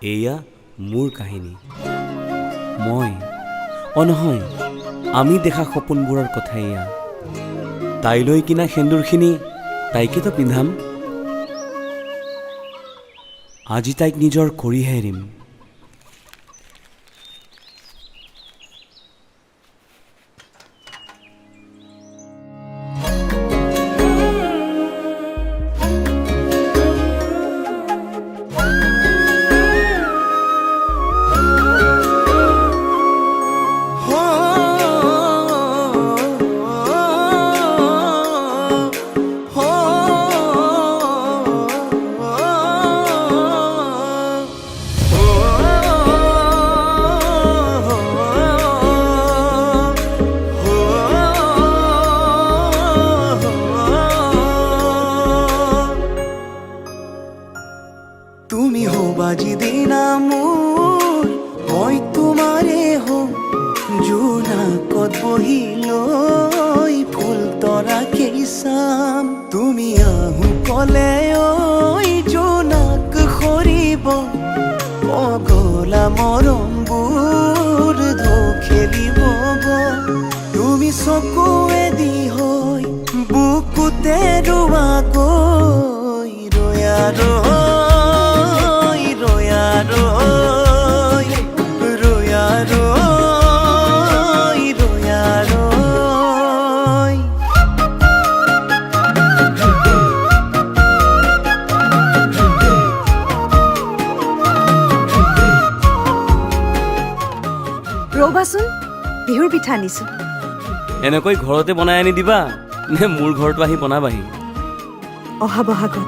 এয়া মোৰ কাহিনী। মই নহয়, আমি দেখা সপোনবোৰৰ কথা এয়া। তাইলৈ কিনা সেন্দুৰখিনি তাইকেতো পিন্ধাম। আজি তাইক নিজৰ কৰিহে এৰিম। তুমি হবা যিদিনা মোৰ, মই তোমাৰে হম। জোনাকত বহি লৈ ফুল তৰাকেই চাম। তুমি আহো কলে ঐ জোনাক সৰিব, পগলা মৰমবোৰ ঢৌ খেলিব। তুমি চকুৱেদি হৈ বুকুতে ৰোৱাকৈ ৰৈ ৰ'বাচোন, বিহুৰ পিঠা আনিছো। এনেকৈ ঘৰতে বনাই আনি দিবা নে মোৰ ঘৰতো আহি বনাবাহি? অহা বহাগত।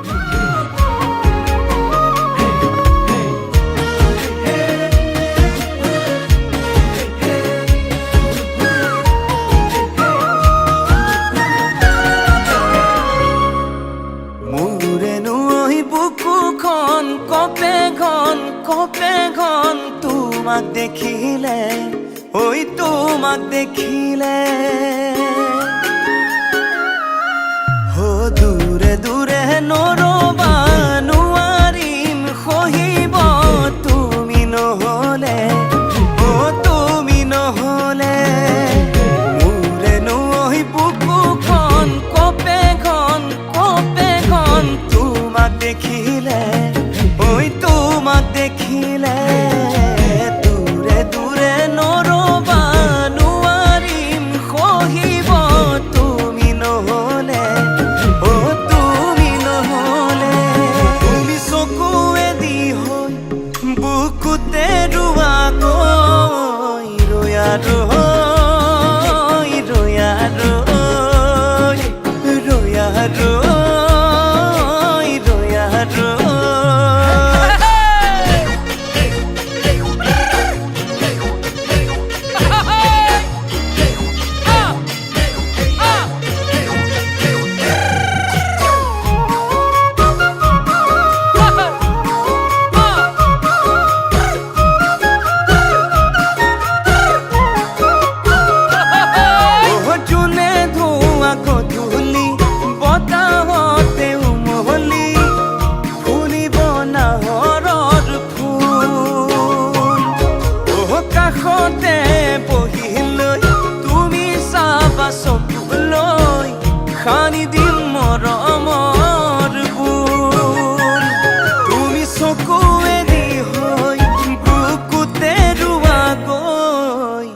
মোৰেনো ঐ বুকুখন কপে ঘন তোমাক দেখিলে, ঐ তোমাক দেখিলে। দূৰে দূৰে নৰবা নোৱাৰিম সহিব, তুমি নহলে, তুমি নহলে। মোৰেনো ঐ বুকুখন কপে ঘন তোমাক দেখিলে, ঐ তোমাক দেখিলে। দূৰে দূৰে নৰবা নোৱাৰিম সহিব, তুমি নহলে, তুমি নহলে। তুমি চকুৱেদি হৈ বুকুতে ৰোৱাকৈ খানি দিম মৰমৰ বুল। তুমি চকুৱেদি হৈ বুকুতে ৰোৱাকৈ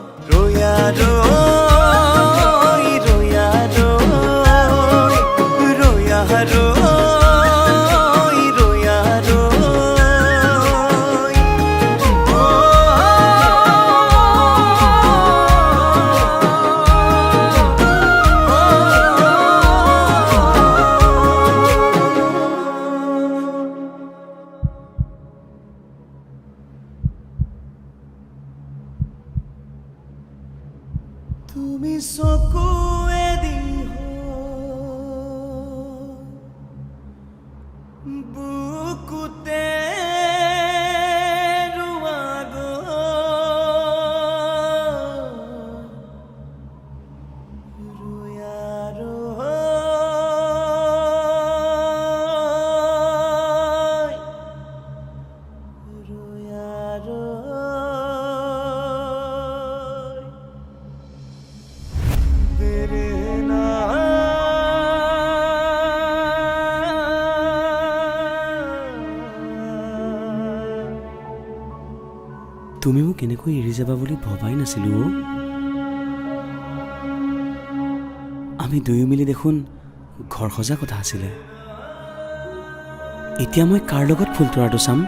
তুমি মোক কেনেকৈ এৰি যাবা বুলি ভবাই নাছিলো অ'। আমি দুয়ো মিলি দেখোন ঘৰ সজা কথা আছিলে। এতিয়া মই কাৰ লগত ফুল তৰাটো চাম?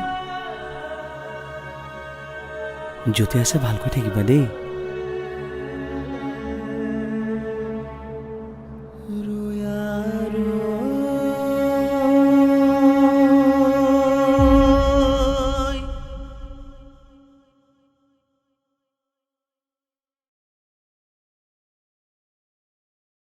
য'তে আছে ভালকৈ থাকিবা দেই।